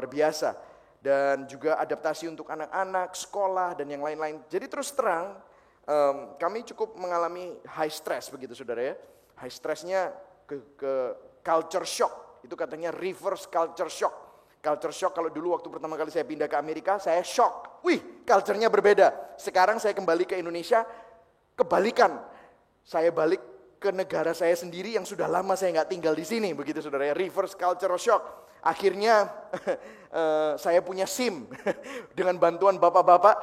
luar biasa. Dan juga adaptasi untuk anak-anak, sekolah, dan yang lain-lain. Jadi terus terang, kami cukup mengalami high stress begitu saudara ya. High stressnya ke culture shock. Itu katanya reverse culture shock. Culture shock kalau dulu waktu pertama kali saya pindah ke Amerika, saya shock. Wih, culture-nya berbeda. Sekarang saya kembali ke Indonesia, kebalikan. Saya balik ke negara saya sendiri yang sudah lama saya nggak tinggal di sini, begitu saudara ya. Reverse culture shock. Akhirnya saya punya SIM. Dengan bantuan bapak-bapak,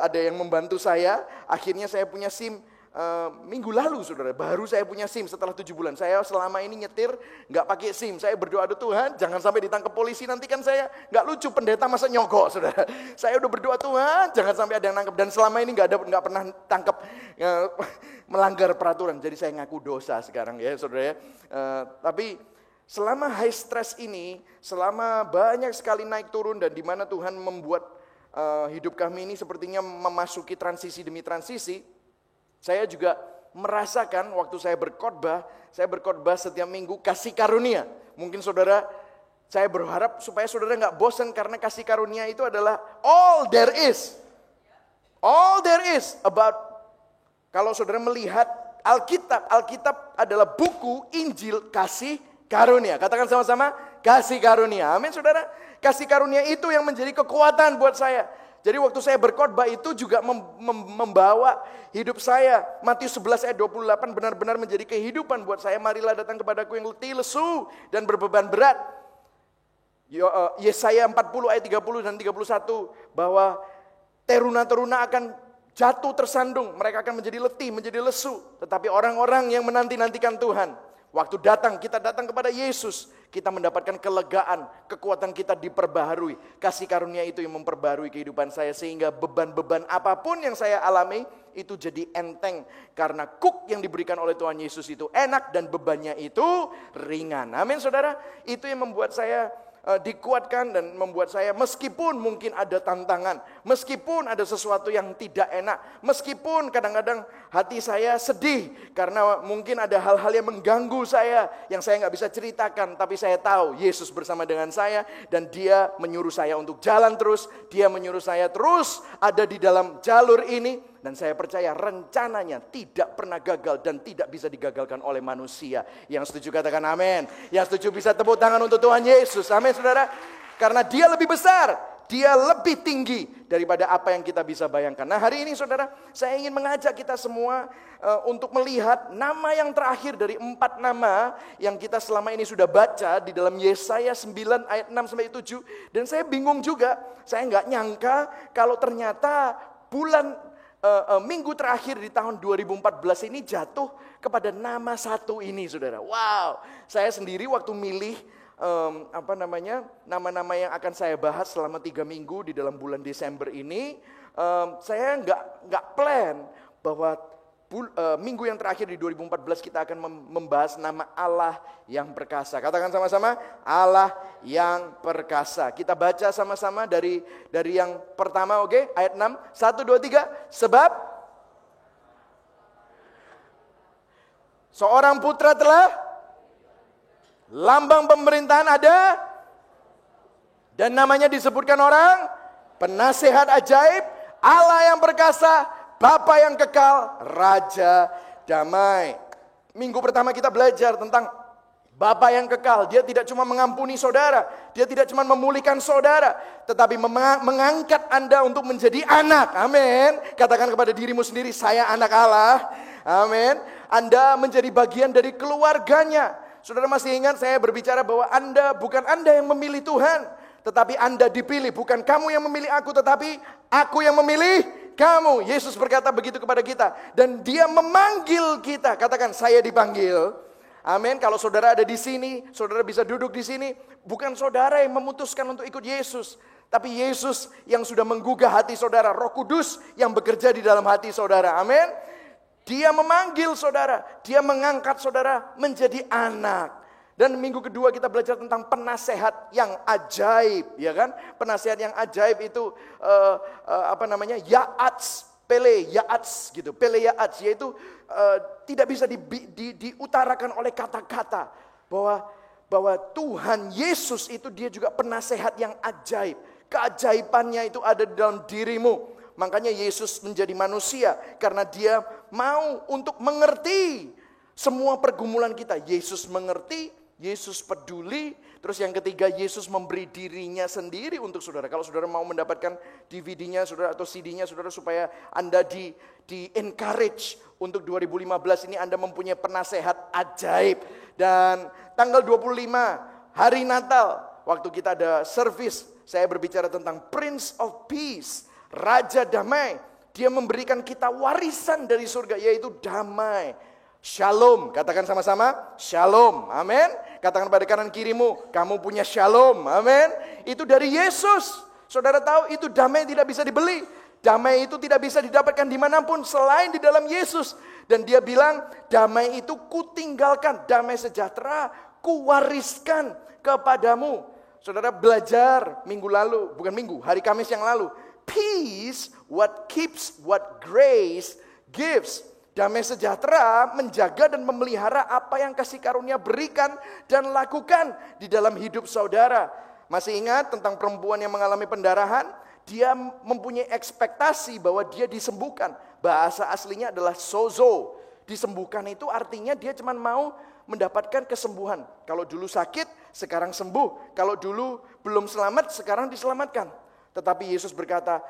ada yang membantu saya. Akhirnya saya punya SIM. Minggu lalu saudara, baru saya punya SIM setelah 7 bulan. Saya selama ini nyetir nggak pakai SIM. Saya berdoa, Tuhan jangan sampai ditangkap polisi, nanti kan saya nggak lucu, pendeta masa nyogok saudara. Saya udah berdoa, Tuhan jangan sampai ada yang nangkep. Dan selama ini nggak pernah tangkap melanggar peraturan. Jadi saya ngaku dosa sekarang ya saudara ya. Tapi selama high stress ini, selama banyak sekali naik turun dan di mana Tuhan membuat hidup kami ini sepertinya memasuki transisi demi transisi. Saya juga merasakan waktu saya berkhotbah setiap minggu kasih karunia. Mungkin saudara, saya berharap supaya saudara nggak bosan karena kasih karunia itu adalah all there is. All there is about, kalau saudara melihat Alkitab adalah buku Injil kasih karunia. Katakan sama-sama, kasih karunia. Amin saudara. Kasih karunia itu yang menjadi kekuatan buat saya. Jadi waktu saya berkhotbah itu juga membawa hidup saya. Matius 11 ayat 28 benar-benar menjadi kehidupan buat saya. Marilah datang kepadaku yang letih, lesu, dan berbeban berat. Yesaya 40 ayat 30 dan 31. Bahwa teruna-teruna akan jatuh tersandung. Mereka akan menjadi letih, menjadi lesu. Tetapi orang-orang yang menanti-nantikan Tuhan, waktu kita datang kepada Yesus, kita mendapatkan kelegaan, kekuatan kita diperbaharui. Kasih karunia itu yang memperbaharui kehidupan saya, sehingga beban-beban apapun yang saya alami itu jadi enteng. Karena kuk yang diberikan oleh Tuhan Yesus itu enak dan bebannya itu ringan. Amin saudara. Itu yang membuat saya dikuatkan dan membuat saya meskipun mungkin ada tantangan, meskipun ada sesuatu yang tidak enak, meskipun kadang-kadang hati saya sedih karena mungkin ada hal-hal yang mengganggu saya yang saya nggak bisa ceritakan, tapi saya tahu Yesus bersama dengan saya dan Dia menyuruh saya untuk jalan terus, Dia menyuruh saya terus ada di dalam jalur ini. Dan saya percaya rencananya tidak pernah gagal dan tidak bisa digagalkan oleh manusia. Yang setuju katakan amin. Yang setuju bisa tepuk tangan untuk Tuhan Yesus. Amin saudara. Karena Dia lebih besar, Dia lebih tinggi daripada apa yang kita bisa bayangkan. Nah hari ini saudara, saya ingin mengajak kita semua untuk melihat nama yang terakhir dari 4 nama yang kita selama ini sudah baca di dalam Yesaya 9 ayat 6-7. Dan saya bingung juga, saya nggak nyangka kalau ternyata minggu terakhir di tahun 2014 ini jatuh kepada nama satu ini saudara. Wow, saya sendiri waktu milih nama-nama yang akan saya bahas selama 3 minggu di dalam bulan Desember ini, saya nggak plan bahwa minggu yang terakhir di 2014 kita akan membahas nama Allah yang perkasa. Katakan sama-sama, Allah yang perkasa. Kita baca sama-sama dari yang pertama, oke? Ayat 6, 1, 2, 3. Sebab seorang putra telah, lambang pemerintahan ada, dan namanya disebutkan orang, penasehat ajaib, Allah yang perkasa, Bapa yang kekal, Raja damai. Minggu pertama kita belajar tentang Bapa yang kekal. Dia tidak cuma mengampuni saudara, Dia tidak cuma memulihkan saudara, tetapi mengangkat Anda untuk menjadi anak. Amin. Katakan kepada dirimu sendiri, saya anak Allah. Amin. Anda menjadi bagian dari keluarganya. Saudara masih ingat saya berbicara bahwa bukan Anda yang memilih Tuhan, tetapi Anda dipilih. Bukan kamu yang memilih aku, tetapi aku yang memilih kamu. Yesus berkata begitu kepada kita. Dan Dia memanggil kita. Katakan, saya dipanggil. Amin. Kalau saudara ada di sini, saudara bisa duduk di sini. Bukan saudara yang memutuskan untuk ikut Yesus, tapi Yesus yang sudah menggugah hati saudara. Roh Kudus yang bekerja di dalam hati saudara. Amin. Dia memanggil saudara. Dia mengangkat saudara menjadi anak. Dan minggu kedua kita belajar tentang penasehat yang ajaib, ya kan? Penasehat yang ajaib itu Yaats, Pele Yaats gitu. Pele Yaats yaitu tidak bisa diutarakan oleh kata-kata, bahwa bahwa Tuhan Yesus itu dia juga penasehat yang ajaib. Keajaibannya itu ada di dalam dirimu. Makanya Yesus menjadi manusia karena dia mau untuk mengerti semua pergumulan kita. Yesus mengerti, Yesus peduli. Terus yang ketiga, Yesus memberi dirinya sendiri untuk saudara. Kalau saudara mau mendapatkan DVD-nya saudara atau CD-nya saudara, supaya Anda di encourage untuk 2015 ini Anda mempunyai penasehat ajaib. Dan tanggal 25 hari Natal, waktu kita ada service, saya berbicara tentang Prince of Peace, Raja Damai. Dia memberikan kita warisan dari surga, yaitu damai. Shalom, katakan sama-sama, shalom, amin. Katakan pada kanan kirimu, kamu punya shalom, amin. Itu dari Yesus. Saudara tahu itu damai tidak bisa dibeli. Damai itu tidak bisa didapatkan dimanapun selain di dalam Yesus. Dan dia bilang, damai itu kutinggalkan, damai sejahtera kuwariskan kepadamu. Saudara belajar hari Kamis yang lalu. Peace, what keeps, what grace gives. Damai sejahtera menjaga dan memelihara apa yang kasih karunia berikan dan lakukan di dalam hidup saudara. Masih ingat tentang perempuan yang mengalami pendarahan? Dia mempunyai ekspektasi bahwa dia disembuhkan. Bahasa aslinya adalah sozo. Disembuhkan itu artinya dia cuma mau mendapatkan kesembuhan. Kalau dulu sakit, sekarang sembuh. Kalau dulu belum selamat, sekarang diselamatkan. Tetapi Yesus berkata,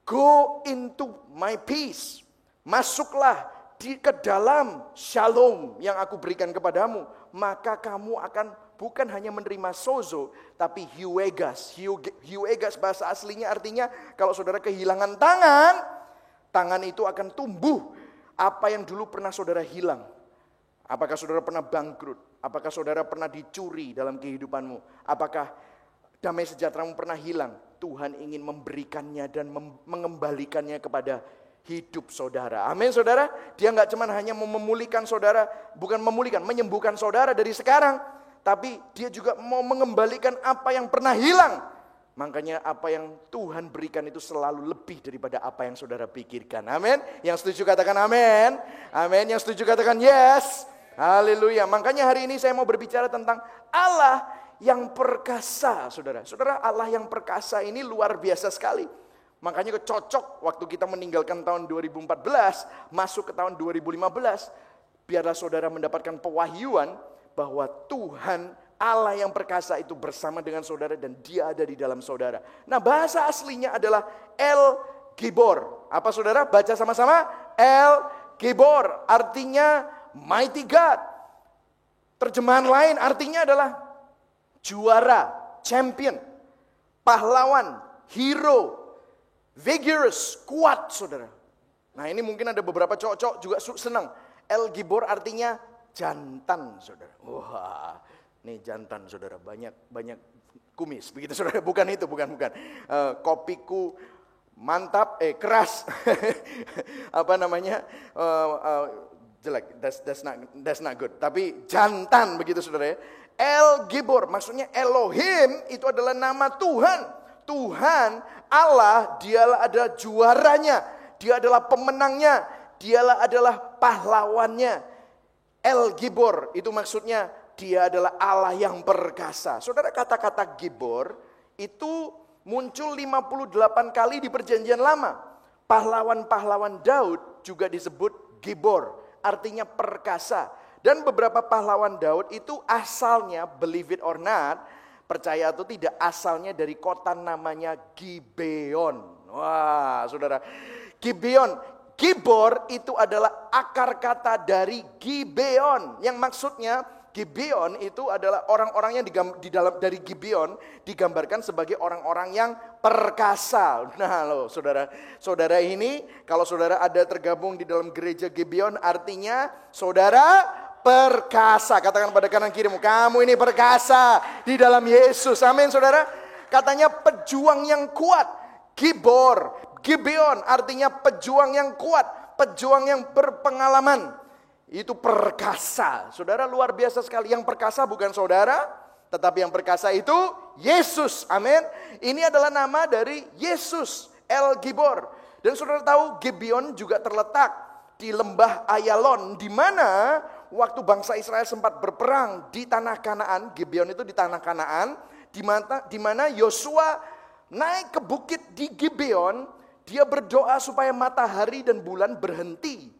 go into my peace. Masuklah ke dalam shalom yang aku berikan kepadamu. Maka kamu akan bukan hanya menerima sozo, tapi huegas. Huegas bahasa aslinya artinya kalau saudara kehilangan tangan itu akan tumbuh apa yang dulu pernah saudara hilang. Apakah saudara pernah bangkrut? Apakah saudara pernah dicuri dalam kehidupanmu? Apakah damai sejahteramu pernah hilang? Tuhan ingin memberikannya dan mengembalikannya kepada hidup saudara. Amin saudara. Dia nggak cuma hanya memulihkan saudara, menyembuhkan saudara dari sekarang, tapi dia juga mau mengembalikan apa yang pernah hilang. Makanya apa yang Tuhan berikan itu selalu lebih daripada apa yang saudara pikirkan. Amin. Yang setuju katakan amin. Amin. Yang setuju katakan yes. Haleluya. Makanya hari ini saya mau berbicara tentang Allah yang perkasa, saudara. Saudara, Allah yang perkasa ini luar biasa sekali. Makanya cocok waktu kita meninggalkan tahun 2014, masuk ke tahun 2015, biarlah saudara mendapatkan pewahyuan bahwa Tuhan Allah yang perkasa itu bersama dengan saudara dan dia ada di dalam saudara. Nah, bahasa aslinya adalah El Gibor. Apa saudara? Baca sama-sama. El Gibor artinya mighty God. Terjemahan lain artinya adalah juara, champion, pahlawan, hero, vigorous, kuat saudara. Nah ini mungkin ada beberapa cowok-cowok juga senang. El Gibor artinya jantan saudara. Wah, nih jantan saudara, banyak kumis begitu saudara. Bukan itu, bukan. Kopiku mantap, keras. Apa namanya? Jelek, that's not good. Tapi jantan begitu saudara ya. El Gibor maksudnya Elohim itu adalah nama Tuhan. Tuhan Allah, dialah adalah juaranya, dia adalah pemenangnya, dialah adalah pahlawannya. El Gibor itu maksudnya dia adalah Allah yang perkasa. Saudara, kata-kata Gibor itu muncul 58 kali di Perjanjian Lama. Pahlawan-pahlawan Daud juga disebut Gibor, artinya perkasa. Dan beberapa pahlawan Daud itu asalnya, believe it or not, percaya atau tidak, asalnya dari kota namanya Gibeon. Wah, saudara, Gibeon, Gibor itu adalah akar kata dari Gibeon, yang maksudnya Gibeon itu adalah orang-orang yang di dalam dari Gibeon digambarkan sebagai orang-orang yang perkasa. Nah, loh, saudara ini kalau saudara ada tergabung di dalam gereja Gibeon artinya saudara perkasa. Katakan pada kanan kirimu, kamu ini perkasa di dalam Yesus. Amin saudara. Katanya pejuang yang kuat. Gibor, Gibeon artinya pejuang yang kuat, pejuang yang berpengalaman. Itu perkasa. Saudara, luar biasa sekali. Yang perkasa bukan saudara, tetapi yang perkasa itu Yesus. Amin. Ini adalah nama dari Yesus, El Gibor. Dan saudara tahu Gibeon juga terletak di lembah Ayalon, di mana waktu bangsa Israel sempat berperang di tanah Kanaan, Gibeon itu di tanah Kanaan, di mana Yosua naik ke bukit di Gibeon, dia berdoa supaya matahari dan bulan berhenti.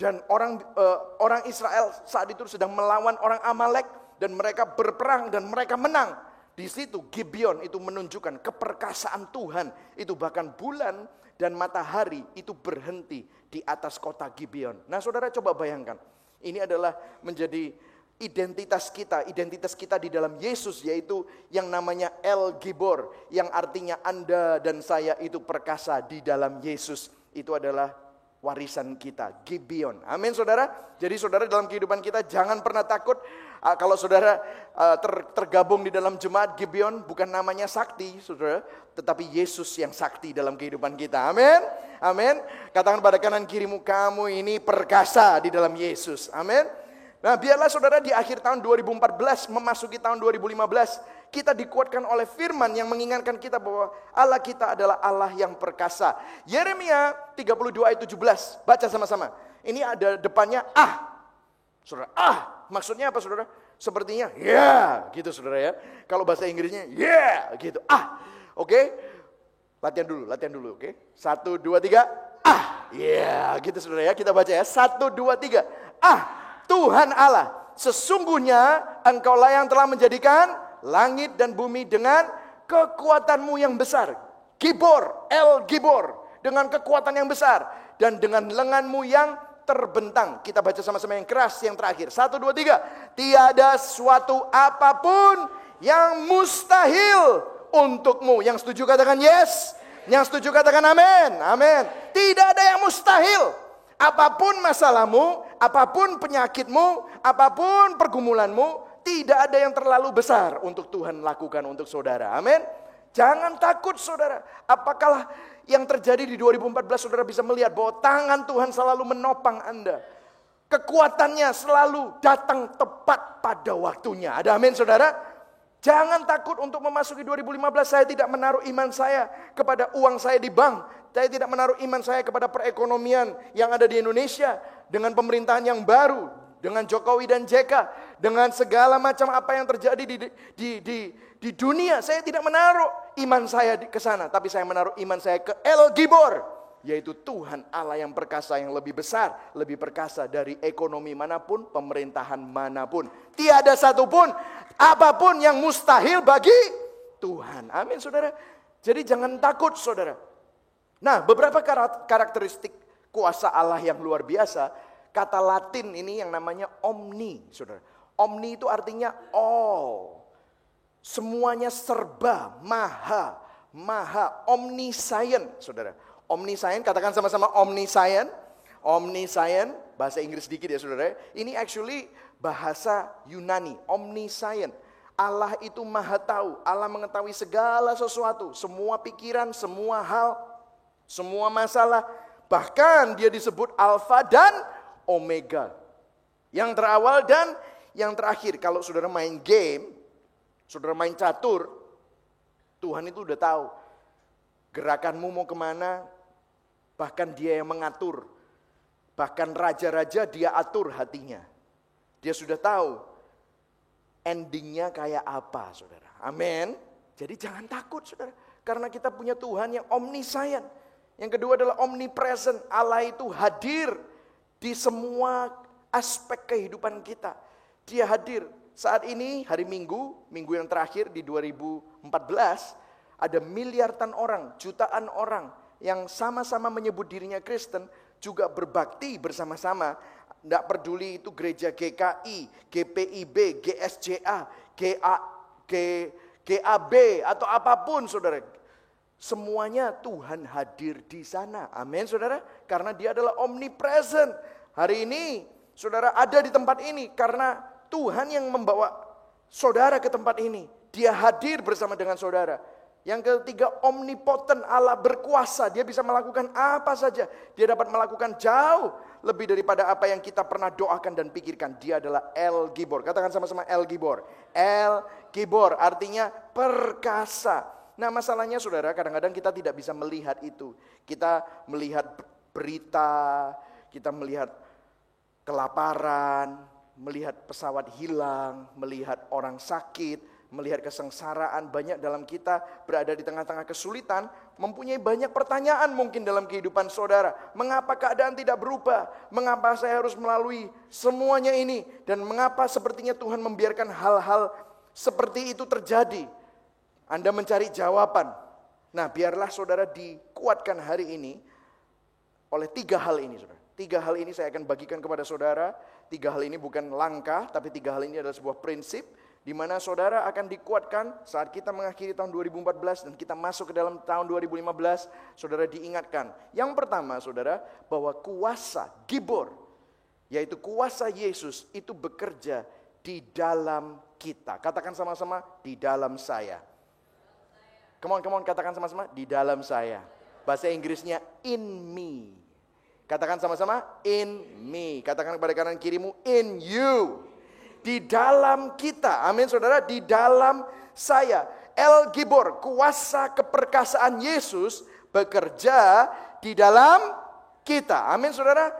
Dan orang Israel saat itu sedang melawan orang Amalek dan mereka berperang dan mereka menang. Di situ Gibeon itu menunjukkan keperkasaan Tuhan. Itu bahkan bulan dan matahari itu berhenti di atas kota Gibeon. Nah, saudara coba bayangkan. Ini adalah menjadi identitas kita di dalam Yesus, yaitu yang namanya El Gibor, yang artinya Anda dan saya itu perkasa di dalam Yesus. Itu adalah warisan kita, Gibeon. Amin, saudara. Jadi saudara, dalam kehidupan kita jangan pernah takut. Kalau saudara tergabung di dalam jemaat Gibeon, bukan namanya sakti, saudara, tetapi Yesus yang sakti dalam kehidupan kita. Amin, amin. Katakan pada kanan kirimu, kamu ini perkasa di dalam Yesus. Amin. Nah, biarlah saudara di akhir tahun 2014 memasuki tahun 2015, kita dikuatkan oleh firman yang mengingatkan kita bahwa Allah kita adalah Allah yang perkasa. Yeremia 32 ayat 17, baca sama-sama. Ini ada depannya saudara, maksudnya apa saudara? Sepertinya gitu saudara ya. Kalau bahasa Inggrisnya gitu, oke. Latihan dulu, oke. 1, 2, 3, gitu saudara ya. Kita baca ya, 1, 2, 3, Tuhan Allah, sesungguhnya Engkaulah yang telah menjadikan langit dan bumi dengan kekuatanmu yang besar. Gibor, El Gibor, dengan kekuatan yang besar. Dan dengan lenganmu yang terbentang. Kita baca sama-sama yang keras, yang terakhir. 1, 2, 3. Tiada suatu apapun yang mustahil untukmu. Yang setuju katakan yes. Yang setuju katakan amin. Amin. Tidak ada yang mustahil. Apapun masalahmu, apapun penyakitmu, apapun pergumulanmu, tidak ada yang terlalu besar untuk Tuhan lakukan untuk saudara. Amin. Jangan takut saudara. Apakah yang terjadi di 2014 saudara bisa melihat bahwa tangan Tuhan selalu menopang Anda. Kekuatannya selalu datang tepat pada waktunya. Ada amin saudara? Jangan takut untuk memasuki 2015. Saya tidak menaruh iman saya kepada uang saya di bank. Saya tidak menaruh iman saya kepada perekonomian yang ada di Indonesia. Dengan pemerintahan yang baru. Dengan Jokowi dan JK. Dengan segala macam apa yang terjadi di dunia. Saya tidak menaruh iman saya ke sana. Tapi saya menaruh iman saya ke El Gibor. Yaitu Tuhan Allah yang perkasa, yang lebih besar. Lebih perkasa dari ekonomi manapun, pemerintahan manapun. Tiada satupun, apapun yang mustahil bagi Tuhan. Amin saudara. Jadi jangan takut saudara. Nah, beberapa karakteristik kuasa Allah yang luar biasa. Kata Latin ini yang namanya omni, saudara. Omni itu artinya all. Semuanya serba, maha, omniscient, saudara. Omniscient, katakan sama-sama omniscient. Omniscient, bahasa Inggris sedikit ya saudara. Ini actually bahasa Yunani, omniscient. Allah itu maha tahu, Allah mengetahui segala sesuatu, semua pikiran, semua hal, semua masalah. Bahkan dia disebut Alfa dan Omega. Yang terawal dan yang terakhir. Kalau saudara main game, saudara main catur, Tuhan itu udah tahu. Gerakanmu mau kemana, bahkan dia yang mengatur. Bahkan raja-raja dia atur hatinya. Dia sudah tahu endingnya kayak apa saudara. Amin. Jadi jangan takut saudara. Karena kita punya Tuhan yang omniscient. Yang kedua adalah omnipresent. Allah itu hadir di semua aspek kehidupan kita. Dia hadir. Saat ini hari Minggu yang terakhir di 2014, ada miliaran orang, jutaan orang yang sama-sama menyebut dirinya Kristen, juga berbakti bersama-sama. Tidak peduli itu gereja GKI, GPIB, GSJA, GAB atau apapun saudara. Semuanya Tuhan hadir di sana. Amin saudara. Karena dia adalah omnipresent. Hari ini saudara ada di tempat ini karena Tuhan yang membawa saudara ke tempat ini. Dia hadir bersama dengan saudara. Yang ketiga, omnipotent, Allah berkuasa. Dia bisa melakukan apa saja. Dia dapat melakukan jauh lebih daripada apa yang kita pernah doakan dan pikirkan. Dia adalah El Gibor. Katakan sama-sama El Gibor. El Gibor artinya perkasa. Nah masalahnya saudara, kadang-kadang kita tidak bisa melihat itu. Kita melihat berita, kita melihat kelaparan, melihat pesawat hilang, melihat orang sakit, melihat kesengsaraan. Banyak dalam kita berada di tengah-tengah kesulitan, mempunyai banyak pertanyaan mungkin dalam kehidupan saudara. Mengapa keadaan tidak berubah? Mengapa saya harus melalui semuanya ini? Dan mengapa sepertinya Tuhan membiarkan hal-hal seperti itu terjadi? Anda mencari jawaban. Nah, biarlah saudara dikuatkan hari ini oleh 3 hal ini, saudara. 3 hal ini saya akan bagikan kepada saudara. 3 hal ini bukan langkah, tapi 3 hal ini adalah sebuah prinsip di mana saudara akan dikuatkan saat kita mengakhiri tahun 2014 dan kita masuk ke dalam tahun 2015. Saudara diingatkan. Yang pertama, saudara, bahwa kuasa Gibor, yaitu kuasa Yesus, itu bekerja di dalam kita. Katakan sama-sama, di dalam saya. Come on, katakan sama-sama, di dalam saya. Bahasa Inggrisnya in me. Katakan sama-sama, in me. Katakan kepada kanan kirimu, in you. Di dalam kita, amin saudara, di dalam saya. El Gibor, kuasa keperkasaan Yesus bekerja di dalam kita, amin saudara.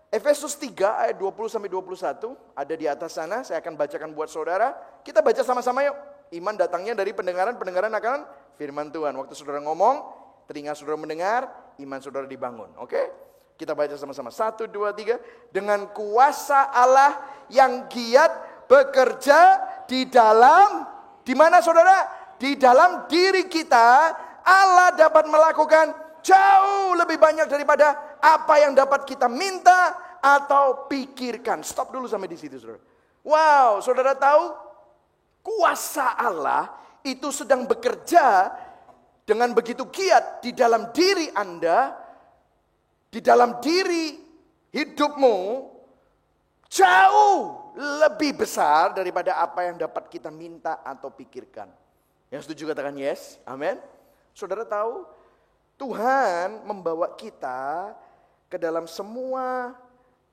Efesus 3 ayat 20-21 ada di atas sana, saya akan bacakan buat saudara. Kita baca sama-sama yuk. Iman datangnya dari pendengaran akan firman Tuhan. Waktu saudara ngomong, telinga saudara mendengar, iman saudara dibangun, oke? Kita baca sama-sama. 1, 2, 3. Dengan kuasa Allah yang giat bekerja di dalam, di mana saudara? Di dalam diri kita, Allah dapat melakukan jauh lebih banyak daripada apa yang dapat kita minta atau pikirkan. Stop dulu sampai di situ, saudara. Wow, saudara tahu? Kuasa Allah itu sedang bekerja dengan begitu giat di dalam diri Anda, di dalam diri hidupmu, jauh lebih besar daripada apa yang dapat kita minta atau pikirkan. Yang setuju katakan yes, amin. Saudara tahu, Tuhan membawa kita ke dalam semua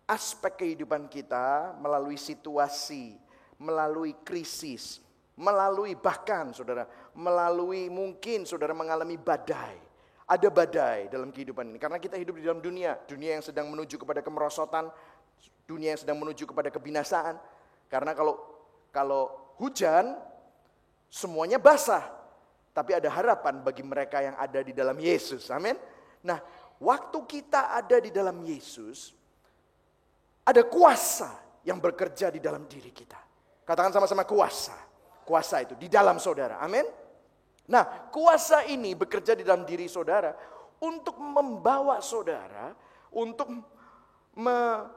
aspek kehidupan kita melalui situasi, melalui krisis, melalui bahkan saudara, melalui mungkin saudara mengalami badai. Ada badai dalam kehidupan ini. Karena kita hidup di dalam dunia yang sedang menuju kepada kemerosotan, dunia yang sedang menuju kepada kebinasaan. Karena kalau hujan, semuanya basah. Tapi ada harapan bagi mereka yang ada di dalam Yesus. Amin. Nah, waktu kita ada di dalam Yesus, ada kuasa yang bekerja di dalam diri kita. Katakan sama-sama kuasa. Kuasa itu di dalam saudara. Amin. Nah, kuasa ini bekerja di dalam diri saudara untuk membawa saudara, untuk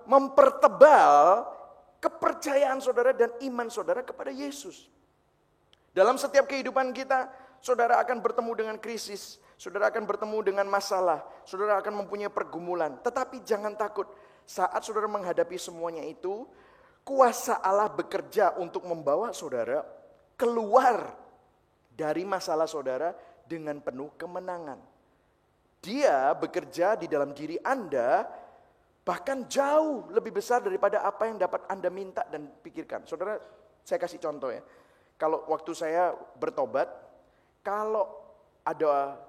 mempertebal kepercayaan saudara dan iman saudara kepada Yesus. Dalam setiap kehidupan kita, saudara akan bertemu dengan krisis, saudara akan bertemu dengan masalah, saudara akan mempunyai pergumulan. Tetapi jangan takut, saat saudara menghadapi semuanya itu, kuasa Allah bekerja untuk membawa saudara keluar dari masalah saudara dengan penuh kemenangan. Dia bekerja di dalam diri Anda bahkan jauh lebih besar daripada apa yang dapat Anda minta dan pikirkan. Saudara, saya kasih contoh ya. Kalau waktu saya bertobat, kalau ada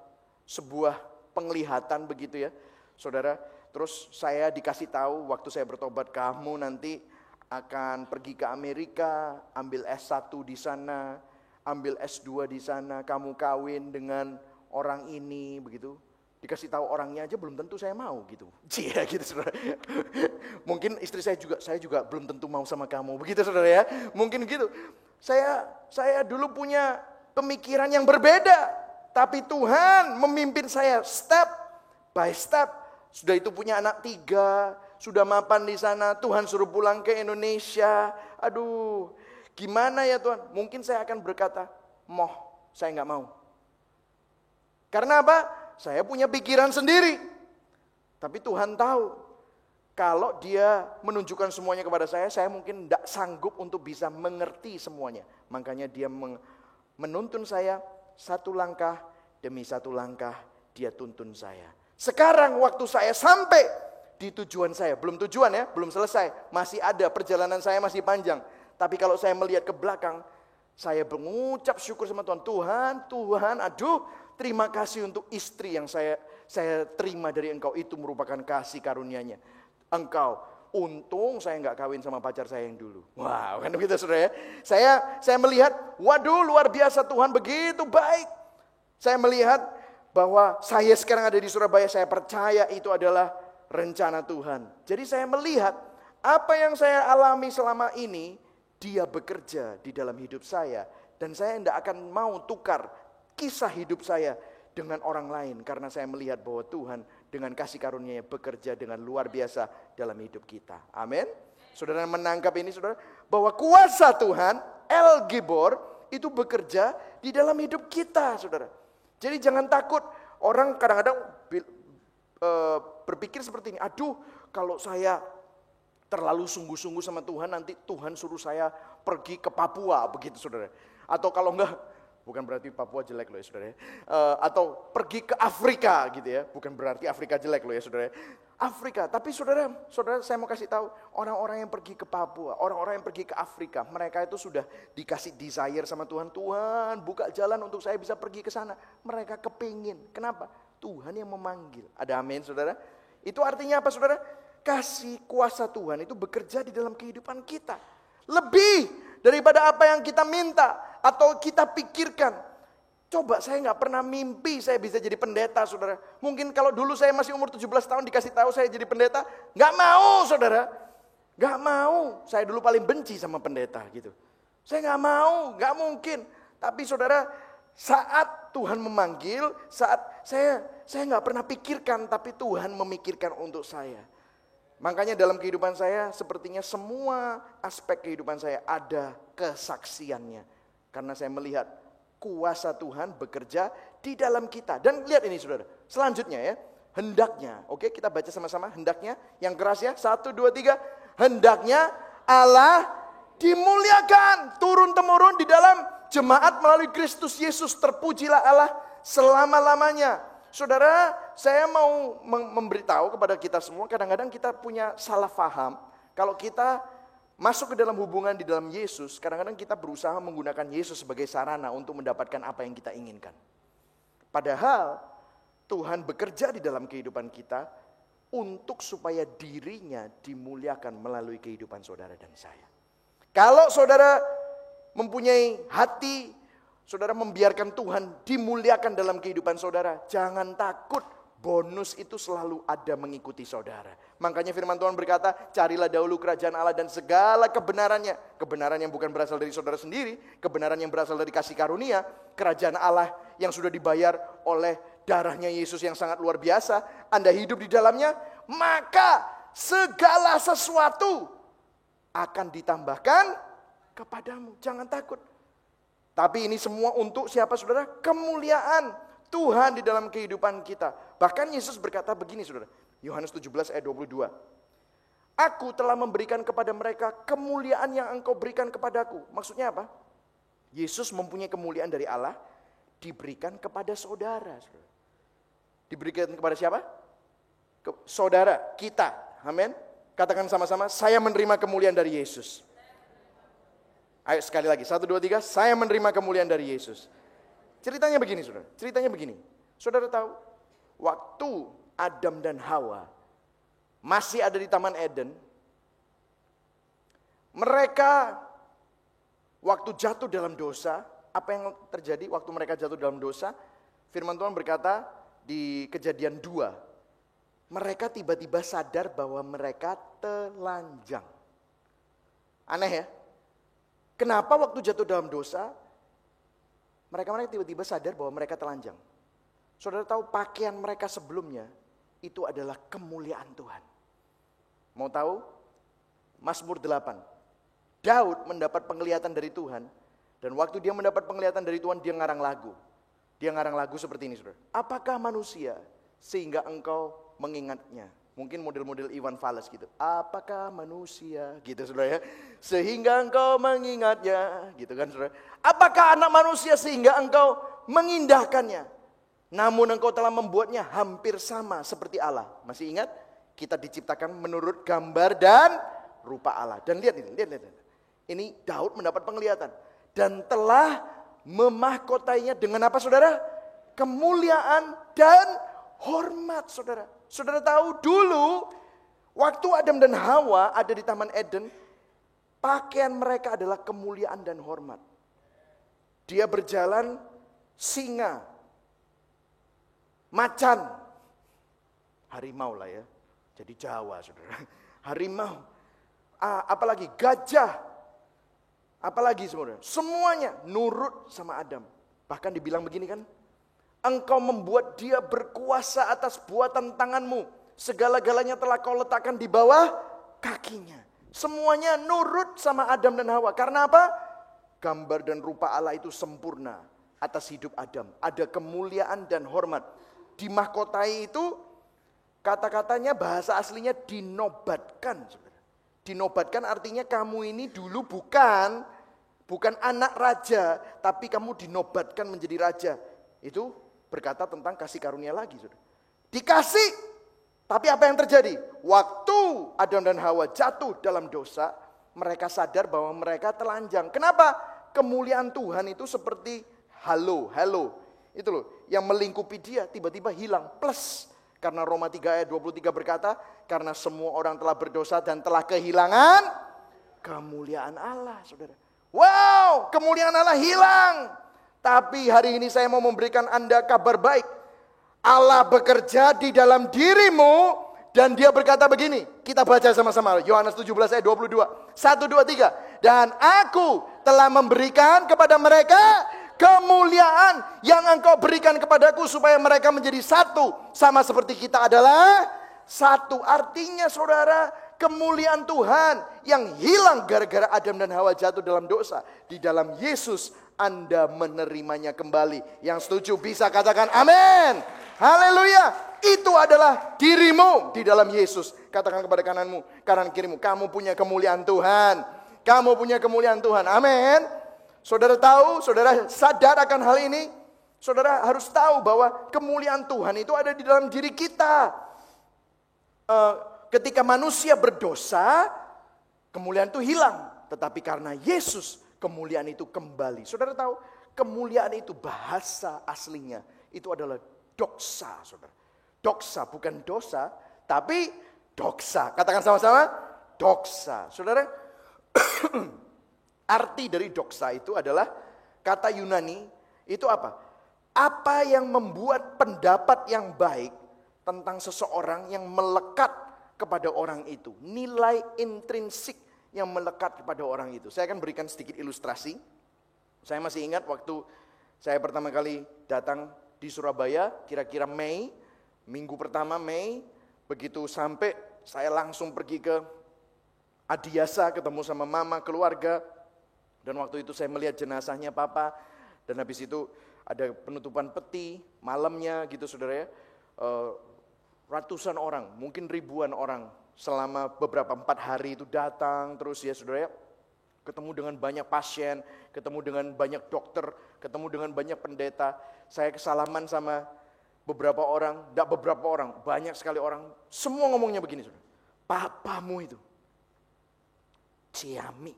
sebuah penglihatan begitu ya, saudara, terus saya dikasih tahu waktu saya bertobat, kamu nanti akan pergi ke Amerika, ambil S1 di sana, ambil S2 di sana, kamu kawin dengan orang ini, begitu. Dikasih tahu orangnya aja belum tentu saya mau gitu. Cia gitu saudara. Mungkin istri saya juga belum tentu mau sama kamu, begitu saudara ya. Mungkin gitu. Saya dulu punya pemikiran yang berbeda, tapi Tuhan memimpin saya step by step. Sudah itu punya anak 3, sudah mapan di sana, Tuhan suruh pulang ke Indonesia. Aduh, gimana ya Tuhan? Mungkin saya akan berkata, saya nggak mau. Karena apa? Saya punya pikiran sendiri. Tapi Tuhan tahu, kalau Dia menunjukkan semuanya kepada saya mungkin tidak sanggup untuk bisa mengerti semuanya. Makanya Dia menuntun saya satu langkah demi satu langkah, Dia tuntun saya. Sekarang waktu saya sampai di tujuan saya, belum tujuan ya, belum selesai, masih ada, perjalanan saya masih panjang. Tapi kalau saya melihat ke belakang, saya mengucap syukur sama Tuhan. Tuhan, aduh, terima kasih untuk istri yang saya terima dari Engkau, itu merupakan kasih karunia-Nya. Engkau untung saya nggak kawin sama pacar saya yang dulu. Wow, kan begitu saudara ya. Saya melihat, waduh luar biasa Tuhan begitu baik. Saya melihat bahwa saya sekarang ada di Surabaya, saya percaya itu adalah rencana Tuhan. Jadi saya melihat apa yang saya alami selama ini, Dia bekerja di dalam hidup saya. Dan saya tidak akan mau tukar kisah hidup saya dengan orang lain. Karena saya melihat bahwa Tuhan dengan kasih karunia-Nya bekerja dengan luar biasa dalam hidup kita. Amin. Saudara menangkap ini saudara, bahwa kuasa Tuhan, El Gibor, itu bekerja di dalam hidup kita saudara. Jadi jangan takut. Orang kadang-kadang berpikir seperti ini, aduh kalau saya terlalu sungguh-sungguh sama Tuhan, nanti Tuhan suruh saya pergi ke Papua, begitu saudara. Atau kalau enggak, bukan berarti Papua jelek loh ya saudara. Atau pergi ke Afrika gitu ya, bukan berarti Afrika jelek loh ya saudara. Afrika, tapi saudara saya mau kasih tahu, orang-orang yang pergi ke Papua, orang-orang yang pergi ke Afrika, mereka itu sudah dikasih desire sama Tuhan. Tuhan buka jalan untuk saya bisa pergi ke sana. Mereka kepingin, kenapa? Tuhan yang memanggil. Ada amin saudara? Itu artinya apa saudara? Kasih kuasa Tuhan itu bekerja di dalam kehidupan kita. Lebih daripada apa yang kita minta atau kita pikirkan. Coba saya gak pernah mimpi saya bisa jadi pendeta saudara. Mungkin kalau dulu saya masih umur 17 tahun dikasih tahu saya jadi pendeta. Gak mau saudara. Gak mau. Saya dulu paling benci sama pendeta gitu. Saya gak mau, gak mungkin. Tapi saudara, saat Tuhan memanggil, saat saya gak pernah pikirkan, tapi Tuhan memikirkan untuk saya. Makanya dalam kehidupan saya sepertinya semua aspek kehidupan saya ada kesaksiannya. Karena saya melihat kuasa Tuhan bekerja di dalam kita. Dan lihat ini saudara, selanjutnya ya, hendaknya. Oke, kita baca sama-sama hendaknya, yang keras ya, 1, 2, 3. Hendaknya Allah dimuliakan turun-temurun di dalam jemaat melalui Kristus Yesus. Terpujilah Allah selama-lamanya. Saudara, saya mau memberitahu kepada kita semua, kadang-kadang kita punya salah faham. Kalau kita masuk ke dalam hubungan di dalam Yesus, kadang-kadang kita berusaha menggunakan Yesus sebagai sarana untuk mendapatkan apa yang kita inginkan. Padahal Tuhan bekerja di dalam kehidupan kita untuk supaya dirinya dimuliakan melalui kehidupan saudara dan saya. Kalau saudara mempunyai hati, saudara membiarkan Tuhan dimuliakan dalam kehidupan saudara, jangan takut, bonus itu selalu ada mengikuti saudara. Makanya firman Tuhan berkata, carilah dahulu kerajaan Allah dan segala kebenarannya. Kebenaran yang bukan berasal dari saudara sendiri, kebenaran yang berasal dari kasih karunia, kerajaan Allah yang sudah dibayar oleh darahnya Yesus yang sangat luar biasa. Anda hidup di dalamnya, maka segala sesuatu akan ditambahkan kepadamu. Jangan takut. Tapi ini semua untuk siapa saudara? Kemuliaan Tuhan di dalam kehidupan kita. Bahkan Yesus berkata begini saudara. Yohanes 17 ayat 22. Aku telah memberikan kepada mereka kemuliaan yang engkau berikan kepadaku. Maksudnya apa? Yesus mempunyai kemuliaan dari Allah, diberikan kepada saudara. Diberikan kepada siapa? Saudara, kita. Amin. Katakan sama-sama, saya menerima kemuliaan dari Yesus. Ayo sekali lagi, 1, 2, 3, saya menerima kemuliaan dari Yesus. Ceritanya begini saudara, ceritanya begini. Saudara tahu, waktu Adam dan Hawa masih ada di Taman Eden, mereka waktu jatuh dalam dosa, apa yang terjadi waktu mereka jatuh dalam dosa? Firman Tuhan berkata di Kejadian 2, mereka tiba-tiba sadar bahwa mereka telanjang. Aneh ya? Kenapa waktu jatuh dalam dosa, mereka tiba-tiba sadar bahwa mereka telanjang. Saudara tahu pakaian mereka sebelumnya, itu adalah kemuliaan Tuhan. Mau tahu? Mazmur 8. Daud mendapat penglihatan dari Tuhan, dan waktu dia mendapat penglihatan dari Tuhan, dia ngarang lagu. Dia ngarang lagu seperti ini saudara. Apakah manusia sehingga engkau mengingatnya? Mungkin model-model Iwan Fals gitu. Apakah manusia gitu saudara ya. Sehingga engkau mengingatnya gitu kan saudara. Apakah anak manusia sehingga engkau mengindahkannya. Namun engkau telah membuatnya hampir sama seperti Allah. Masih ingat? Kita diciptakan menurut gambar dan rupa Allah. Dan lihat ini, lihat. Ini Daud mendapat penglihatan. Dan telah memahkotainya dengan apa saudara? Kemuliaan dan hormat saudara. Saudara tahu dulu Waktu Adam dan Hawa ada di Taman Eden, pakaian mereka adalah kemuliaan dan hormat. Dia berjalan singa, macan, harimau lah ya, jadi Jawa saudara. Harimau, apalagi gajah, apalagi saudara. Semuanya nurut sama Adam. Bahkan dibilang begini kan, engkau membuat dia berkuasa atas buatan tanganmu. Segala-galanya telah kau letakkan di bawah kakinya. Semuanya nurut sama Adam dan Hawa. Karena apa? Gambar dan rupa Allah itu sempurna atas hidup Adam. Ada kemuliaan dan hormat. Dimahkotai itu kata-katanya bahasa aslinya dinobatkan. Dinobatkan artinya kamu ini dulu bukan anak raja, tapi kamu dinobatkan menjadi raja. Itu berkata tentang kasih karunia lagi. Dikasih. Tapi apa yang terjadi? Waktu Adam dan Hawa jatuh dalam dosa, mereka sadar bahwa mereka telanjang. Kenapa? Kemuliaan Tuhan itu seperti halo. Itu loh, yang melingkupi dia tiba-tiba hilang. Plus, karena Roma 3 ayat 23 berkata, karena semua orang telah berdosa dan telah kehilangan kemuliaan Allah, saudara. Wow, kemuliaan Allah hilang. Tapi hari ini saya mau memberikan Anda kabar baik. Allah bekerja di dalam dirimu dan dia berkata begini. Kita baca sama-sama Yohanes 17 ayat 22. 1, 2, 3. Dan aku telah memberikan kepada mereka kemuliaan yang engkau berikan kepadaku supaya mereka menjadi satu. Sama seperti kita adalah satu. Artinya saudara, kemuliaan Tuhan yang hilang gara-gara Adam dan Hawa jatuh dalam dosa. Di dalam Yesus Anda menerimanya kembali. Yang setuju bisa katakan amin. Haleluya. Itu adalah dirimu di dalam Yesus. Katakan kepada kananmu, kanan kirimu, kamu punya kemuliaan Tuhan. Kamu punya kemuliaan Tuhan. Amin. Saudara tahu, saudara sadar akan hal ini. Saudara harus tahu bahwa kemuliaan Tuhan itu ada di dalam diri kita. Ketika manusia berdosa, kemuliaan itu hilang. Tetapi karena Yesus, kemuliaan itu kembali. Saudara tahu, kemuliaan itu bahasa aslinya itu adalah doksa, saudara. Doksa bukan dosa, tapi doksa. Katakan sama-sama, doksa. Saudara, arti dari doksa itu adalah kata Yunani itu apa? Apa yang membuat pendapat yang baik tentang seseorang yang melekat kepada orang itu. Nilai intrinsik yang melekat kepada orang itu. Saya akan berikan sedikit ilustrasi. Saya masih ingat waktu saya pertama kali datang di Surabaya, kira-kira Mei, minggu pertama Mei, begitu sampai saya langsung pergi ke Adiasa, ketemu sama mama, keluarga, dan waktu itu saya melihat jenazahnya papa, dan habis itu ada penutupan peti, malamnya gitu saudara ya, ratusan orang, mungkin ribuan orang, selama beberapa 4 hari itu datang terus ya saudara ya, ketemu dengan banyak pasien, ketemu dengan banyak dokter, ketemu dengan banyak pendeta. Saya kesalaman sama beberapa orang, enggak beberapa orang, banyak sekali orang. Semua ngomongnya begini, saudara. Papamu itu, Ciami.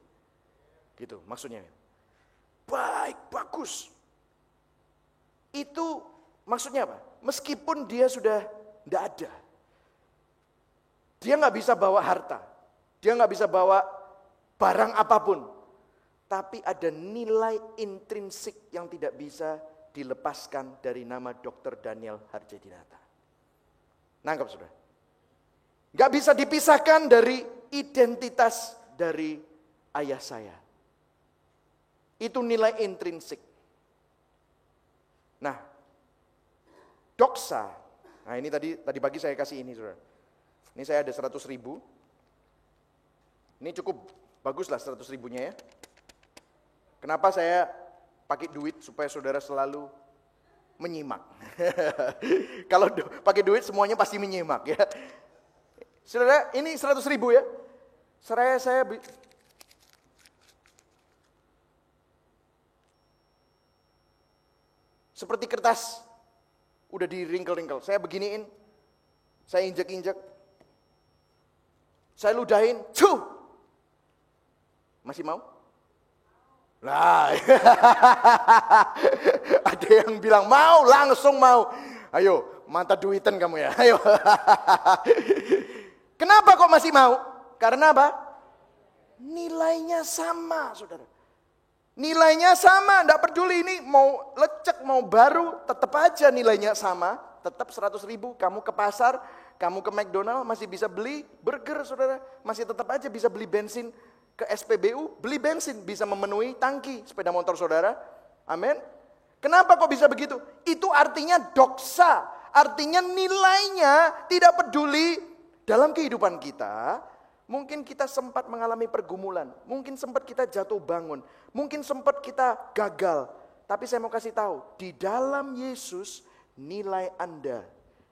Gitu maksudnya. Baik, bagus. Itu maksudnya apa? Meskipun dia sudah enggak ada. Dia enggak bisa bawa harta. Dia enggak bisa bawa barang apapun. Tapi ada nilai intrinsik yang tidak bisa dilepaskan dari nama Dr. Daniel Harjadinata. Nangkap sudah? Gak bisa dipisahkan dari identitas dari ayah saya. Itu nilai intrinsik. Nah, doksa. Nah ini tadi pagi saya kasih ini saudara. Ini saya ada 100.000. Ini cukup bagus lah 100.000-nya ya. Kenapa saya pakai duit supaya saudara selalu menyimak. Kalau pakai duit semuanya pasti menyimak ya. Saudara, ini 100.000 ya. Saya seperti kertas udah di ringkel-ringkel. Saya beginiin. Saya injek-injek. Saya ludahin. Cuh. Masih mau? Nah, ada yang bilang mau, langsung mau. Ayo, mata duitan kamu ya, ayo. Kenapa kok masih mau? Karena apa? Nilainya sama, saudara. Nilainya sama, enggak peduli ini mau lecek, mau baru, tetap aja nilainya sama. Tetap 100 ribu, kamu ke pasar, kamu ke McDonald masih bisa beli burger, saudara. Masih tetap aja bisa beli bensin. Ke SPBU, beli bensin, bisa memenuhi tangki sepeda motor saudara. Amin. Kenapa kok bisa begitu? Itu artinya doksa. Artinya nilainya tidak peduli. Dalam kehidupan kita, mungkin kita sempat mengalami pergumulan, mungkin sempat kita jatuh bangun, mungkin sempat kita gagal. Tapi saya mau kasih tahu, di dalam Yesus, nilai Anda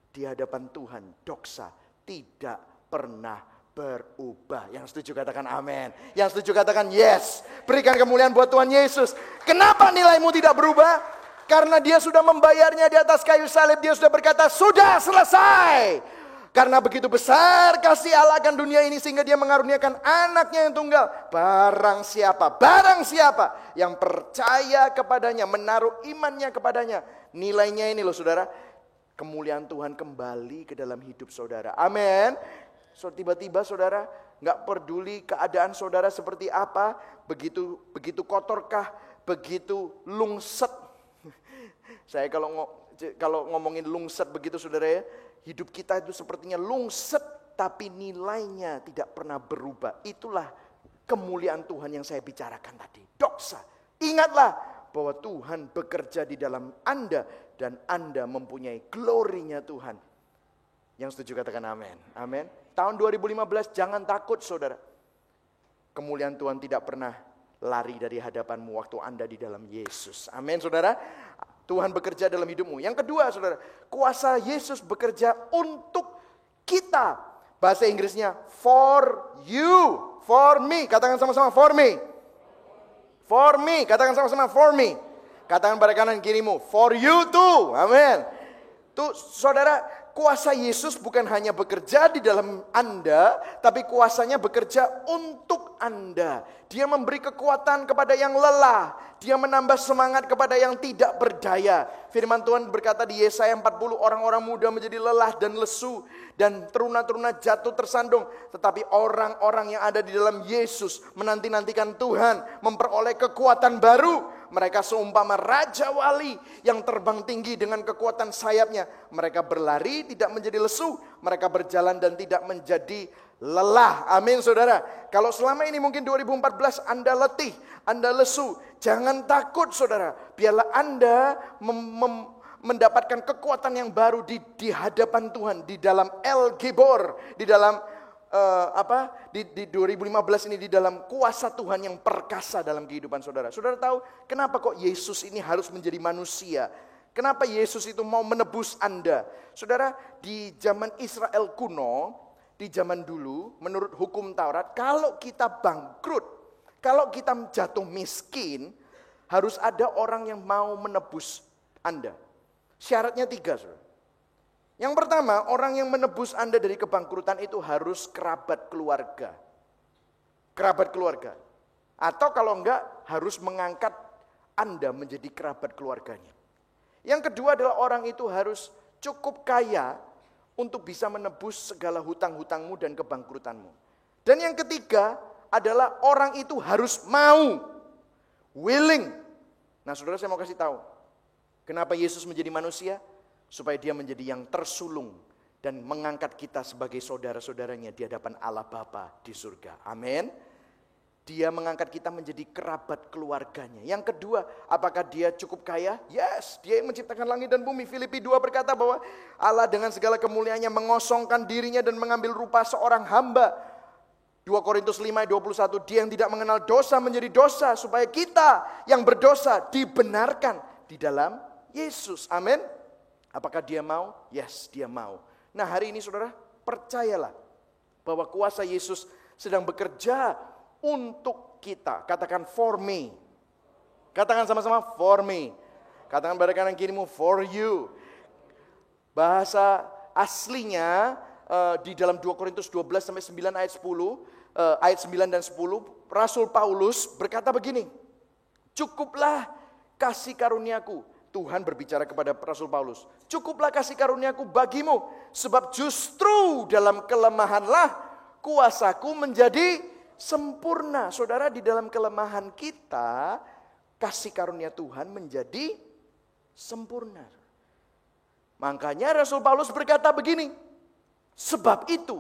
di hadapan Tuhan, doksa, tidak pernah berubah. Yang setuju katakan amin. Yang setuju katakan yes. Berikan kemuliaan buat Tuhan Yesus. Kenapa nilaimu tidak berubah? Karena dia sudah membayarnya di atas kayu salib. Dia sudah berkata, sudah selesai. Karena begitu besar kasih Allah akan dunia ini sehingga dia mengaruniakan anaknya yang tunggal. Barang siapa yang percaya kepadanya, menaruh imannya kepadanya. Nilainya ini loh saudara, kemuliaan Tuhan kembali ke dalam hidup saudara. Amin. So, tiba-tiba saudara gak peduli keadaan saudara seperti apa. Begitu kotorkah, begitu lungset. Saya kalau ngomongin lungset begitu saudara ya. Hidup kita itu sepertinya lungset, tapi nilainya tidak pernah berubah. Itulah kemuliaan Tuhan yang saya bicarakan tadi. Doksa. Ingatlah bahwa Tuhan bekerja di dalam Anda dan Anda mempunyai glorinya Tuhan. Yang setuju katakan amin. Amin. Tahun 2015 jangan takut saudara. Kemuliaan Tuhan tidak pernah lari dari hadapanmu waktu Anda di dalam Yesus. Amin saudara. Tuhan bekerja dalam hidupmu. Yang kedua saudara, kuasa Yesus bekerja untuk kita. Bahasa Inggrisnya for you, for me. Katakan sama-sama for me. For me, katakan sama-sama for me. Katakan pada kanan kirimu, for you too. Amin. Tuh saudara, kuasa Yesus bukan hanya bekerja di dalam Anda, tapi kuasanya bekerja untuk Anda. Dia memberi kekuatan kepada yang lelah. Dia menambah semangat kepada yang tidak berdaya. Firman Tuhan berkata di Yesaya 40, orang-orang muda menjadi lelah dan lesu. Dan teruna-teruna jatuh tersandung. Tetapi orang-orang yang ada di dalam Yesus menanti-nantikan Tuhan, memperoleh kekuatan baru. Mereka seumpama Raja Wali yang terbang tinggi dengan kekuatan sayapnya. Mereka berlari tidak menjadi lesu. Mereka berjalan dan tidak menjadi lelah. Amin saudara. Kalau selama ini mungkin 2014 Anda letih, Anda lesu. Jangan takut saudara. Biarlah Anda mendapatkan kekuatan yang baru di hadapan Tuhan. Di dalam El Gibor. Di dalam di 2015 ini di dalam kuasa Tuhan yang perkasa dalam kehidupan saudara. Saudara tahu kenapa kok Yesus ini harus menjadi manusia? Kenapa Yesus itu mau menebus Anda? Saudara, di zaman Israel kuno, di zaman dulu, menurut hukum Taurat, kalau kita bangkrut, kalau kita jatuh miskin, harus ada orang yang mau menebus Anda. Syaratnya 3, saudara. Yang pertama, orang yang menebus Anda dari kebangkrutan itu harus kerabat keluarga. Kerabat keluarga. Atau kalau enggak, harus mengangkat Anda menjadi kerabat keluarganya. Yang kedua adalah orang itu harus cukup kaya untuk bisa menebus segala hutang-hutangmu dan kebangkrutanmu. Dan yang ketiga adalah orang itu harus mau. Willing. Nah saudara, saya mau kasih tahu. Kenapa Yesus menjadi manusia? Supaya dia menjadi yang tersulung dan mengangkat kita sebagai saudara-saudaranya di hadapan Allah Bapa di surga. Amin. Dia mengangkat kita menjadi kerabat keluarganya. Yang kedua, apakah dia cukup kaya? Yes, dia yang menciptakan langit dan bumi. Filipi 2 berkata bahwa Allah dengan segala kemuliaannya mengosongkan dirinya dan mengambil rupa seorang hamba. 2 Korintus 5 ayat 21, dia yang tidak mengenal dosa menjadi dosa supaya kita yang berdosa dibenarkan di dalam Yesus. Amin. Apakah dia mau? Yes, dia mau. Nah hari ini saudara, percayalah bahwa kuasa Yesus sedang bekerja untuk kita. Katakan for me. Katakan sama-sama for me. Katakan pada kanan kirimu for you. Bahasa aslinya di dalam 2 Korintus 12 sampai 9 ayat 10, ayat 9 dan 10, Rasul Paulus berkata begini, cukuplah kasih karuniaku. Tuhan berbicara kepada Rasul Paulus, cukuplah kasih karuniaku bagimu, sebab justru dalam kelemahanlah kuasaku menjadi sempurna. Saudara, di dalam kelemahan kita, kasih karunia Tuhan menjadi sempurna. Makanya Rasul Paulus berkata begini, sebab itu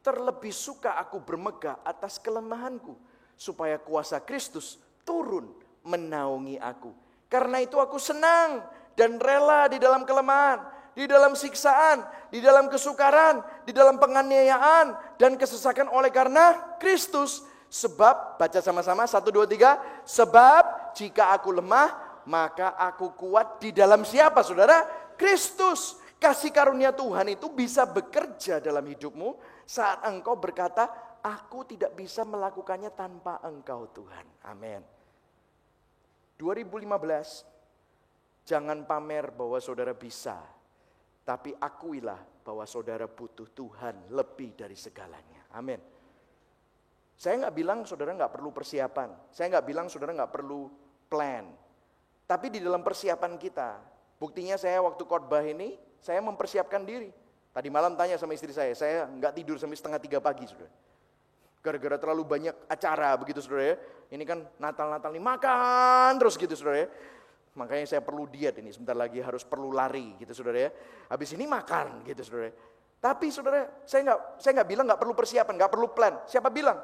terlebih suka aku bermegah atas kelemahanku, supaya kuasa Kristus turun menaungi aku. Karena itu aku senang dan rela di dalam kelemahan, di dalam siksaan, di dalam kesukaran, di dalam penganiayaan dan kesesakan oleh karena Kristus. Sebab, baca sama-sama 1, 2, 3. Sebab jika aku lemah, maka aku kuat di dalam siapa, saudara? Kristus. Kasih karunia Tuhan itu bisa bekerja dalam hidupmu saat engkau berkata, aku tidak bisa melakukannya tanpa engkau Tuhan. Amin. 2015, jangan pamer bahwa saudara bisa, tapi akuilah bahwa saudara butuh Tuhan lebih dari segalanya. Amin. Saya nggak bilang saudara nggak perlu persiapan, saya nggak bilang saudara nggak perlu plan. Tapi di dalam persiapan kita, buktinya saya waktu khotbah ini, saya mempersiapkan diri. Tadi malam tanya sama istri saya nggak tidur sampai 2:30 pagi, saudara. Gara-gara terlalu banyak acara begitu, saudara ya. Ini kan Natal nih, makan terus gitu, saudara ya. Makanya saya perlu diet ini, sebentar lagi harus perlu lari gitu, saudara ya. Habis ini makan gitu, saudara. Tapi saudara, saya nggak bilang nggak perlu persiapan, nggak perlu plan. Siapa bilang?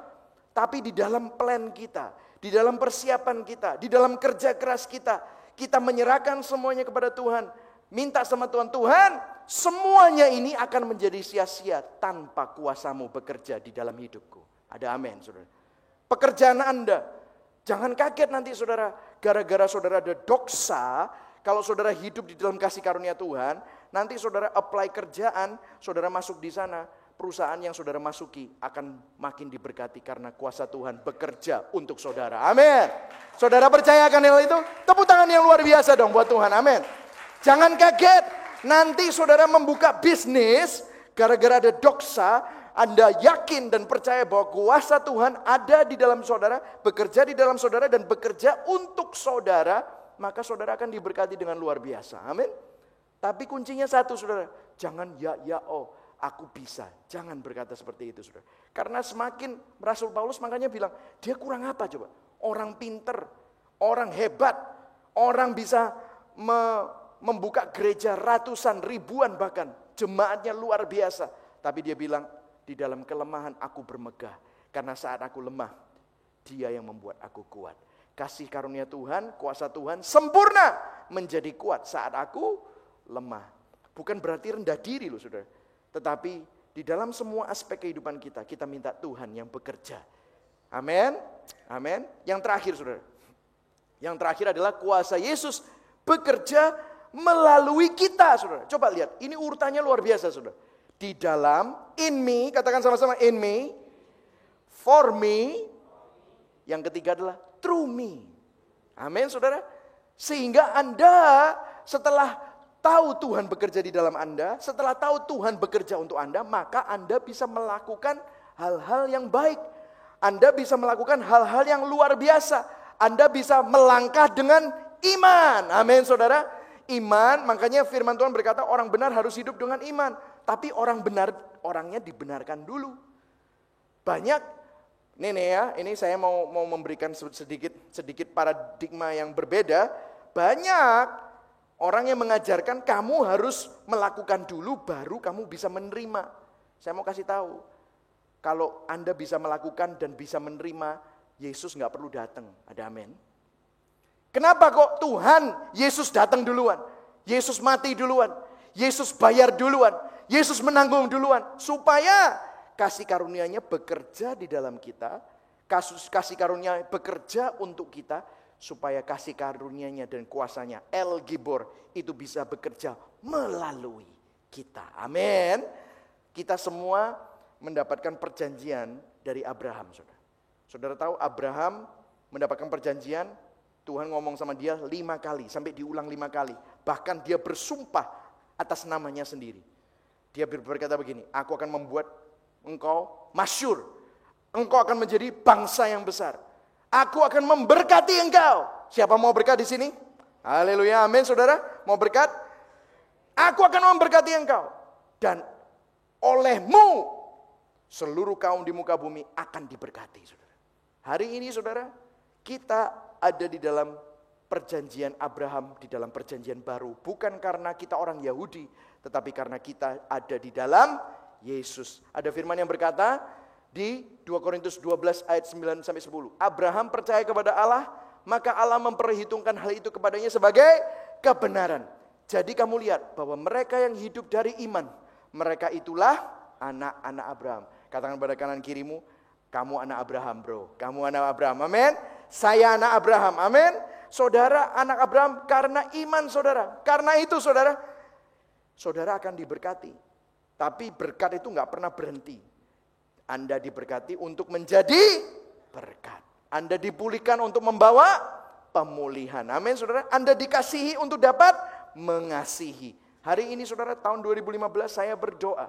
Tapi di dalam plan kita, di dalam persiapan kita, di dalam kerja keras kita menyerahkan semuanya kepada Tuhan. Minta sama Tuhan, Tuhan, semuanya ini akan menjadi sia-sia tanpa kuasamu bekerja di dalam hidupku. Ada amin, saudara. Pekerjaan Anda, jangan kaget nanti saudara, gara-gara saudara ada doksa, kalau saudara hidup di dalam kasih karunia Tuhan, nanti saudara apply kerjaan, saudara masuk di sana, perusahaan yang saudara masuki akan makin diberkati karena kuasa Tuhan bekerja untuk saudara. Amin. Saudara percaya akan hal itu? Tepuk tangan yang luar biasa dong buat Tuhan. Amin. Jangan kaget, nanti saudara membuka bisnis, gara-gara ada doksa, Anda yakin dan percaya bahwa kuasa Tuhan ada di dalam saudara, bekerja di dalam saudara dan bekerja untuk saudara, maka saudara akan diberkati dengan luar biasa. Amin. Tapi kuncinya satu, saudara, jangan aku bisa. Jangan berkata seperti itu, saudara. Karena semakin Rasul Paulus makanya bilang, dia kurang apa coba? Orang pinter, orang hebat, orang bisa membuka gereja ratusan, ribuan bahkan. Jemaatnya luar biasa. Tapi dia bilang, di dalam kelemahan aku bermegah. Karena saat aku lemah, dia yang membuat aku kuat. Kasih karunia Tuhan, kuasa Tuhan sempurna menjadi kuat saat aku lemah. Bukan berarti rendah diri loh, saudara. Tetapi di dalam semua aspek kehidupan kita minta Tuhan yang bekerja. Amin. Amin. Yang terakhir, saudara. Yang terakhir adalah kuasa Yesus bekerja melalui kita, saudara. Coba lihat, ini urutannya luar biasa, saudara. Di dalam, in me, katakan sama-sama, in me, for me, yang ketiga adalah through me. Amin, saudara. Sehingga Anda setelah tahu Tuhan bekerja di dalam Anda, setelah tahu Tuhan bekerja untuk Anda, maka Anda bisa melakukan hal-hal yang baik. Anda bisa melakukan hal-hal yang luar biasa. Anda bisa melangkah dengan iman. Amin, saudara. Iman, makanya firman Tuhan berkata orang benar harus hidup dengan iman. Tapi orang benar, orangnya dibenarkan dulu. Banyak, ini saya mau memberikan sedikit paradigma yang berbeda. Banyak orang yang mengajarkan kamu harus melakukan dulu baru kamu bisa menerima. Saya mau kasih tahu, kalau Anda bisa melakukan dan bisa menerima, Yesus gak perlu datang. Ada amin? Kenapa kok Tuhan Yesus datang duluan? Yesus mati duluan. Yesus bayar duluan. Yesus menanggung duluan. Supaya kasih karunia-Nya bekerja di dalam kita. Kasih karunia bekerja untuk kita. Supaya kasih karunia-Nya dan kuasanya El Gibor itu bisa bekerja melalui kita. Amin. Kita semua mendapatkan perjanjian dari Abraham. Saudara tahu Abraham mendapatkan perjanjian, Tuhan ngomong sama dia 5 kali, sampai diulang 5 kali. Bahkan dia bersumpah atas namanya sendiri. Dia berkata begini, aku akan membuat engkau masyhur. Engkau akan menjadi bangsa yang besar. Aku akan memberkati engkau. Siapa mau berkat di sini? Haleluya, amin saudara. Mau berkat? Aku akan memberkati engkau. Dan olehmu seluruh kaum di muka bumi akan diberkati, saudara. Hari ini, saudara, kita ada di dalam perjanjian Abraham, di dalam perjanjian baru. Bukan karena kita orang Yahudi, tetapi karena kita ada di dalam Yesus. Ada firman yang berkata di 2 Korintus 12 ayat 9-10. Abraham percaya kepada Allah, maka Allah memperhitungkan hal itu kepadanya sebagai kebenaran. Jadi kamu lihat bahwa mereka yang hidup dari iman, mereka itulah anak-anak Abraham. Katakan pada kanan kirimu, kamu anak Abraham, bro. Kamu anak Abraham, amin. Saya anak Abraham, amin. Saudara anak Abraham karena iman saudara. Karena itu saudara akan diberkati. Tapi berkat itu gak pernah berhenti. Anda diberkati untuk menjadi berkat. Anda dipulihkan untuk membawa pemulihan. Amin saudara. Anda dikasihi untuk dapat mengasihi. Hari ini saudara, tahun 2015 saya berdoa.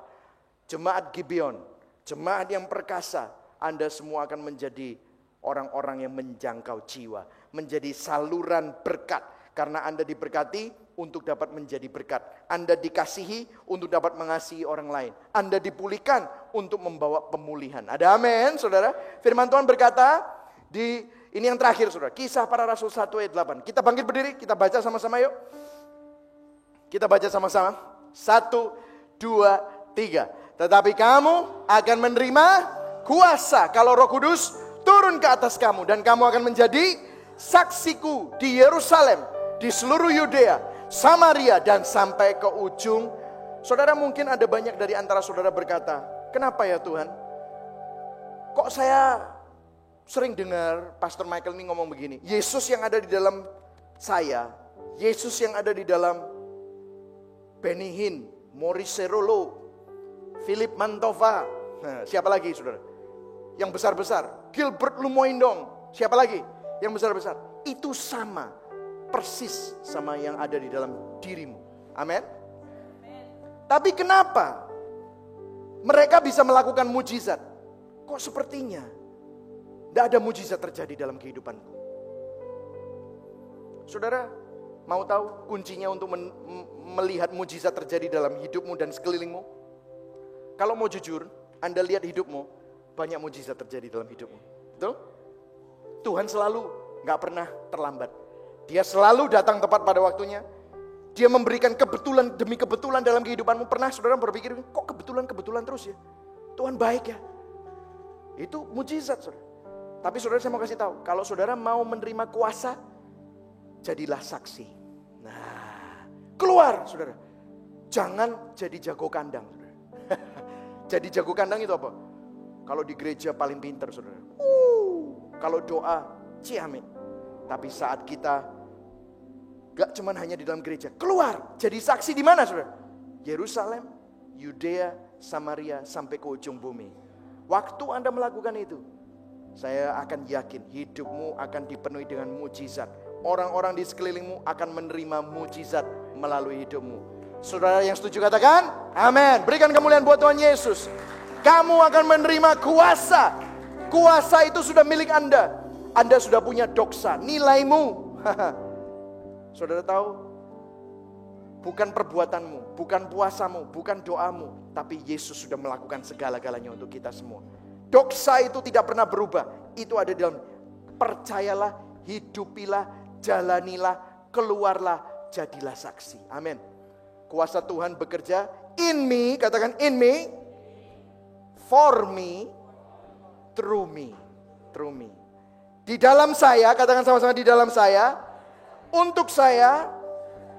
Jemaat Gibeon, jemaat yang perkasa, Anda semua akan menjadi orang-orang yang menjangkau jiwa. Menjadi saluran berkat. Karena Anda diberkati untuk dapat menjadi berkat. Anda dikasihi untuk dapat mengasihi orang lain. Anda dipulihkan untuk membawa pemulihan. Ada amin, saudara. Firman Tuhan berkata, ini yang terakhir, saudara. Kisah Para Rasul 1 ayat 8. Kita bangkit berdiri, kita baca sama-sama yuk. Kita baca sama-sama. 1, 2, 3. Tetapi kamu akan menerima kuasa kalau Roh Kudus turun ke atas kamu. Dan kamu akan menjadi saksiku di Yerusalem, di seluruh Yudea, Samaria, dan sampai ke ujung. Saudara, mungkin ada banyak dari antara saudara berkata, kenapa ya Tuhan? Kok saya sering dengar Pastor Michael ini ngomong begini, Yesus yang ada di dalam saya, Yesus yang ada di dalam Benny Hinn, Maurice Serolo, Philip Mantova, nah, siapa lagi saudara? Yang besar-besar, Gilbert Lumoindong, siapa lagi? Yang besar-besar, itu sama, persis sama yang ada di dalam dirimu. Amin. Tapi kenapa mereka bisa melakukan mujizat? Kok sepertinya tidak ada mujizat terjadi dalam kehidupanku? Saudara, mau tahu kuncinya untuk melihat mujizat terjadi dalam hidupmu dan sekelilingmu? Kalau mau jujur, Anda lihat hidupmu, banyak mujizat terjadi dalam hidupmu. Betul? Tuhan selalu gak pernah terlambat. Dia selalu datang tepat pada waktunya. Dia memberikan kebetulan demi kebetulan dalam kehidupanmu. Pernah saudara berpikir, kok kebetulan terus ya? Tuhan baik ya? Itu mujizat saudara. Tapi saudara, saya mau kasih tahu, kalau saudara mau menerima kuasa, jadilah saksi. Nah, keluar saudara. Jangan jadi jago kandang saudara. Jadi jago kandang itu apa? Kalau di gereja paling pintar saudara. Kalau doa, ciamik. Tapi saat kita gak cuman hanya di dalam gereja, keluar, jadi saksi di mana saudara? Yerusalem, Yudea, Samaria, sampai ke ujung bumi. Waktu Anda melakukan itu, saya akan yakin hidupmu akan dipenuhi dengan mujizat. Orang-orang di sekelilingmu akan menerima mujizat melalui hidupmu. Saudara yang setuju katakan, amin. Berikan kemuliaan buat Tuhan Yesus. Kamu akan menerima kuasa. Kuasa itu sudah milik Anda. Anda sudah punya doksa, nilaimu. Saudara tahu, bukan perbuatanmu, bukan puasamu, bukan doamu, tapi Yesus sudah melakukan segala-galanya untuk kita semua. Doksa itu tidak pernah berubah. Itu ada di dalam. Percayalah, hidupilah, jalanilah, keluarlah, jadilah saksi. Amin. Kuasa Tuhan bekerja in me, katakan in me, for me, through me. Through me. Di dalam saya, katakan sama-sama di dalam saya, untuk saya,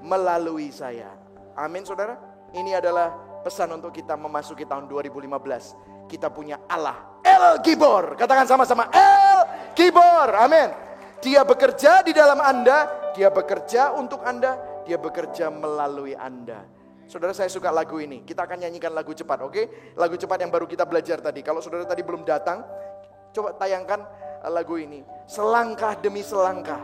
melalui saya. Amin saudara. Ini adalah pesan untuk kita memasuki tahun 2015. Kita punya Allah, El Gibor. Katakan sama-sama, El Gibor. Amin. Dia bekerja di dalam Anda, dia bekerja untuk Anda, dia bekerja melalui Anda. Saudara, saya suka lagu ini. Kita akan nyanyikan lagu cepat, oke? Lagu cepat yang baru kita belajar tadi. Kalau saudara tadi belum datang, coba tayangkan lagu ini. Selangkah demi selangkah